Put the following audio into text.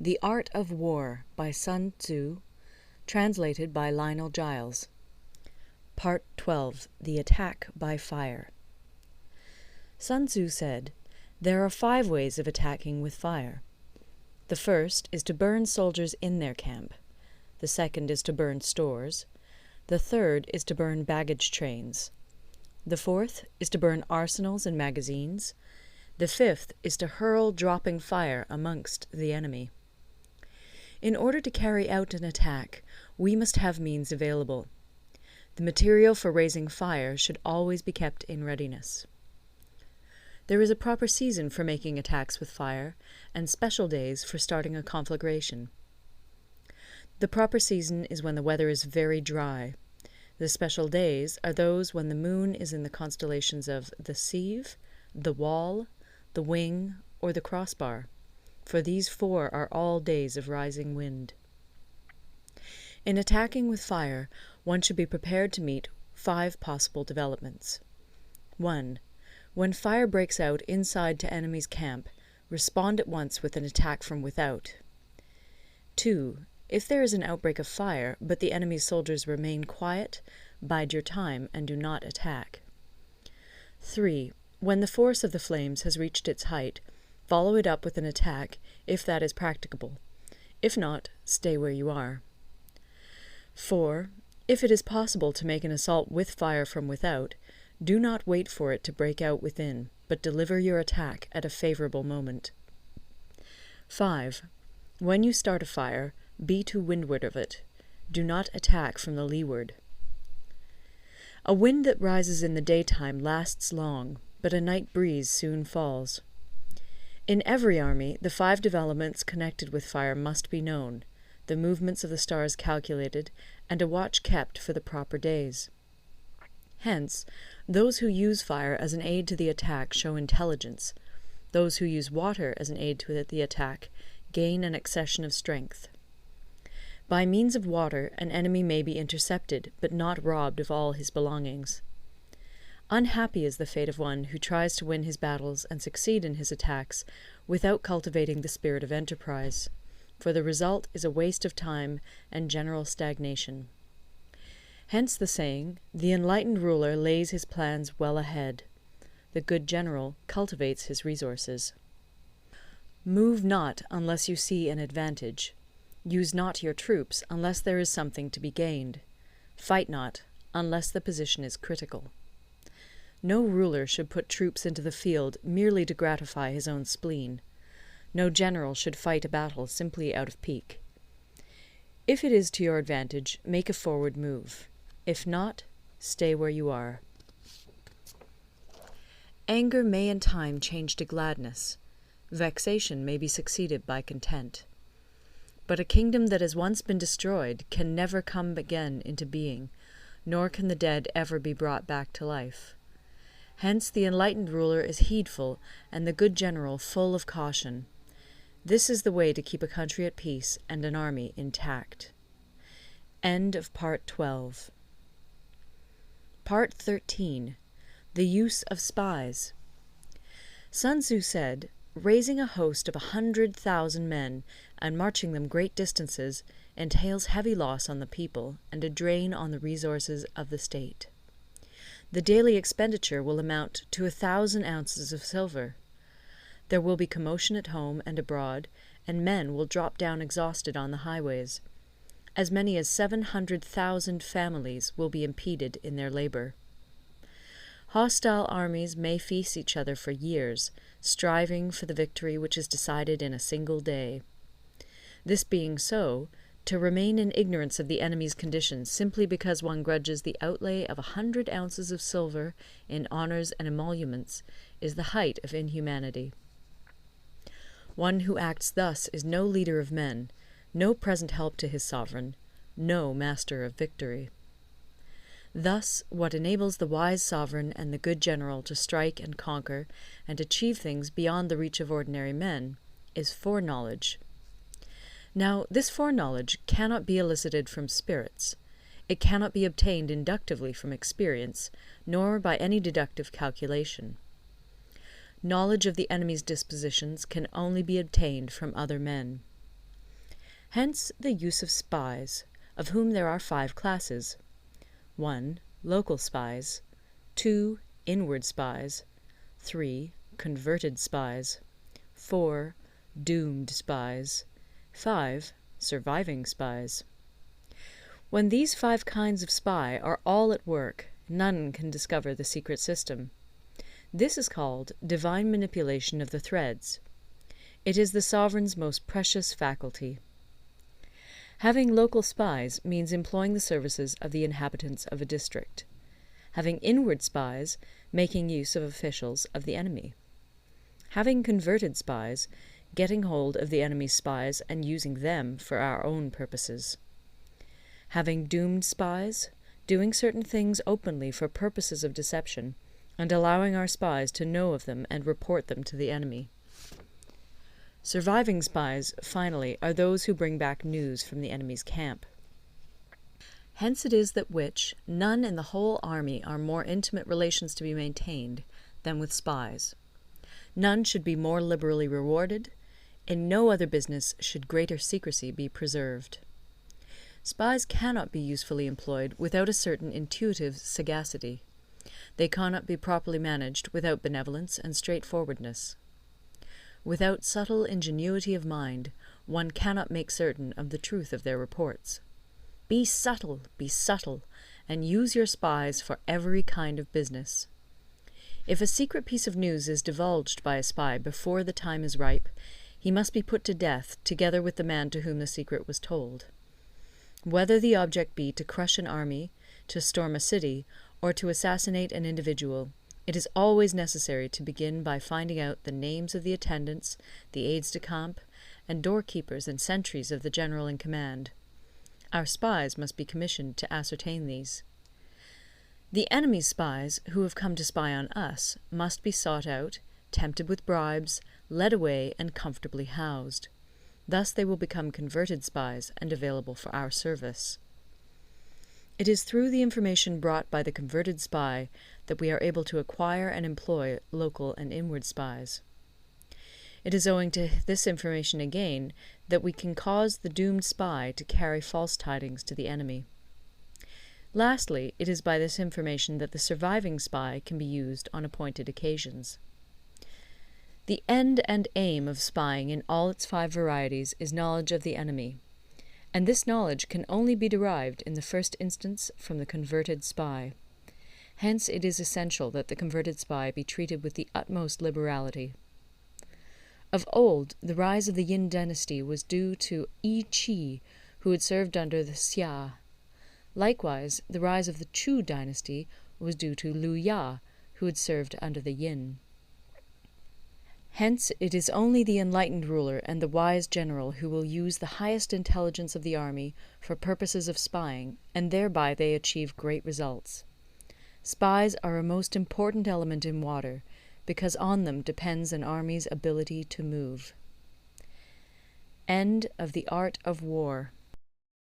The Art of War by Sun Tzu, translated by Lionel Giles. Part 12. The Attack by Fire. Sun Tzu said, "There are 5 ways of attacking with fire. The first is to burn soldiers in their camp. The second is to burn stores. The third is to burn baggage trains. The fourth is to burn arsenals and magazines. The fifth is to hurl dropping fire amongst the enemy." In order to carry out an attack, we must have means available. The material for raising fire should always be kept in readiness. There is a proper season for making attacks with fire, and special days for starting a conflagration. The proper season is when the weather is very dry. The special days are those when the moon is in the constellations of the Sieve, the Wall, the Wing, or the Crossbar, for these 4 are all days of rising wind. In attacking with fire, one should be prepared to meet 5 possible developments. 1. When fire breaks out inside to enemy's camp, respond at once with an attack from without. 2. If there is an outbreak of fire, but the enemy's soldiers remain quiet, bide your time and do not attack. 3. When the force of the flames has reached its height, follow it up with an attack, if that is practicable. If not, stay where you are. 4. If it is possible to make an assault with fire from without, do not wait for it to break out within, but deliver your attack at a favorable moment. 5. When you start a fire, be to windward of it. Do not attack from the leeward. A wind that rises in the daytime lasts long, but a night breeze soon falls. In every army, the 5 developments connected with fire must be known, the movements of the stars calculated, and a watch kept for the proper days. Hence, those who use fire as an aid to the attack show intelligence. Those who use water as an aid to the attack gain an accession of strength. By means of water, an enemy may be intercepted, but not robbed of all his belongings. Unhappy is the fate of one who tries to win his battles and succeed in his attacks without cultivating the spirit of enterprise, for the result is a waste of time and general stagnation. Hence the saying, "The enlightened ruler lays his plans well ahead. The good general cultivates his resources." Move not unless you see an advantage. Use not your troops unless there is something to be gained. Fight not unless the position is critical. No ruler should put troops into the field merely to gratify his own spleen. No general should fight a battle simply out of pique. If it is to your advantage, make a forward move. If not, stay where you are. Anger may in time change to gladness. Vexation may be succeeded by content. But a kingdom that has once been destroyed can never come again into being, nor can the dead ever be brought back to life. Hence the enlightened ruler is heedful, and the good general full of caution. This is the way to keep a country at peace and an army intact. End of Part 12. Part 13. The Use of Spies. Sun Tzu said, "Raising a host of 100,000 men and marching them great distances entails heavy loss on the people and a drain on the resources of the state. The daily expenditure will amount to 1,000 ounces of silver. There will be commotion at home and abroad, and men will drop down exhausted on the highways. As many as 700,000 families will be impeded in their labor. Hostile armies may feast each other for years, striving for the victory which is decided in a single day. This being so, to remain in ignorance of the enemy's condition simply because one grudges the outlay of 100 ounces of silver in honours and emoluments is the height of inhumanity. One who acts thus is no leader of men, no present help to his sovereign, no master of victory. Thus, what enables the wise sovereign and the good general to strike and conquer and achieve things beyond the reach of ordinary men is foreknowledge. Now, this foreknowledge cannot be elicited from spirits. It cannot be obtained inductively from experience, nor by any deductive calculation. Knowledge of the enemy's dispositions can only be obtained from other men. Hence the use of spies, of whom there are 5 classes. 1. Local spies. 2. Inward spies. 3. Converted spies. 4. Doomed spies. 5. Surviving spies. When these 5 kinds of spy are all at work, none can discover the secret system. This is called divine manipulation of the threads. It is the sovereign's most precious faculty. Having local spies means employing the services of the inhabitants of a district. Having inward spies, making use of officials of the enemy. Having converted spies, getting hold of the enemy's spies and using them for our own purposes. Having doomed spies, doing certain things openly for purposes of deception, and allowing our spies to know of them and report them to the enemy. Surviving spies, finally, are those who bring back news from the enemy's camp. Hence it is that none in the whole army are more intimate relations to be maintained than with spies. None should be more liberally rewarded. In no other business should greater secrecy be preserved. Spies cannot be usefully employed without a certain intuitive sagacity. They cannot be properly managed without benevolence and straightforwardness. Without subtle ingenuity of mind, one cannot make certain of the truth of their reports. Be subtle, and use your spies for every kind of business. If a secret piece of news is divulged by a spy before the time is ripe, he must be put to death together with the man to whom the secret was told. Whether the object be to crush an army, to storm a city, or to assassinate an individual, it is always necessary to begin by finding out the names of the attendants, the aides-de-camp, and doorkeepers and sentries of the general in command. Our spies must be commissioned to ascertain these. The enemy's spies, who have come to spy on us, must be sought out, tempted with bribes, led away, and comfortably housed. Thus they will become converted spies and available for our service. It is through the information brought by the converted spy that we are able to acquire and employ local and inward spies. It is owing to this information again that we can cause the doomed spy to carry false tidings to the enemy. Lastly, it is by this information that the surviving spy can be used on appointed occasions. The end and aim of spying in all its 5 varieties is knowledge of the enemy, and this knowledge can only be derived in the first instance from the converted spy. Hence it is essential that the converted spy be treated with the utmost liberality. Of old, the rise of the Yin dynasty was due to Yi Qi, who had served under the Xia. Likewise, the rise of the Chu dynasty was due to Liu Ya, who had served under the Yin. Hence it is only the enlightened ruler and the wise general who will use the highest intelligence of the army for purposes of spying, and thereby they achieve great results. Spies are a most important element in water, because on them depends an army's ability to move. End of the Art of War.